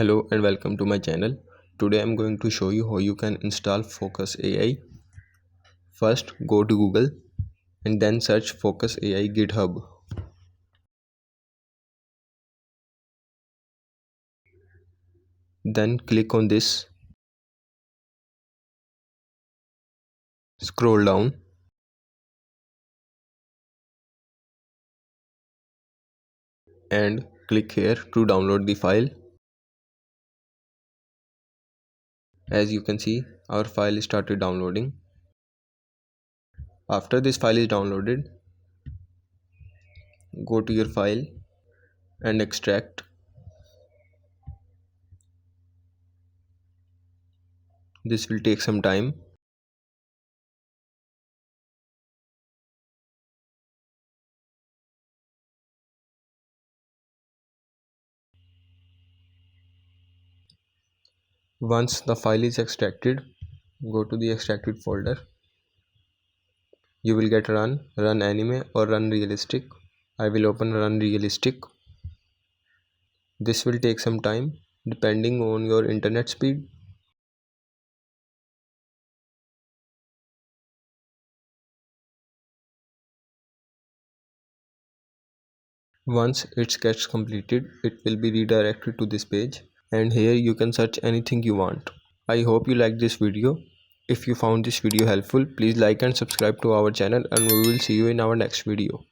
Hello and welcome to my channel. Today I'm going to show you how you can install Foocus AI. First, go to Google and then search Foocus AI GitHub. Then click on this, scroll down and click here to download the file. As you can see, our file started downloading. After this file is downloaded, go to your file and extract. This will take some time. Once the file is extracted, go to the extracted folder. You will get run anime or run realistic. I will open run realistic. This will take some time depending on your internet speed. Once it gets completed, it will be redirected to this page, and here you can search anything you want. I hope you liked this video. If you found this video helpful, please like and subscribe to our channel, and we will see you in our next video.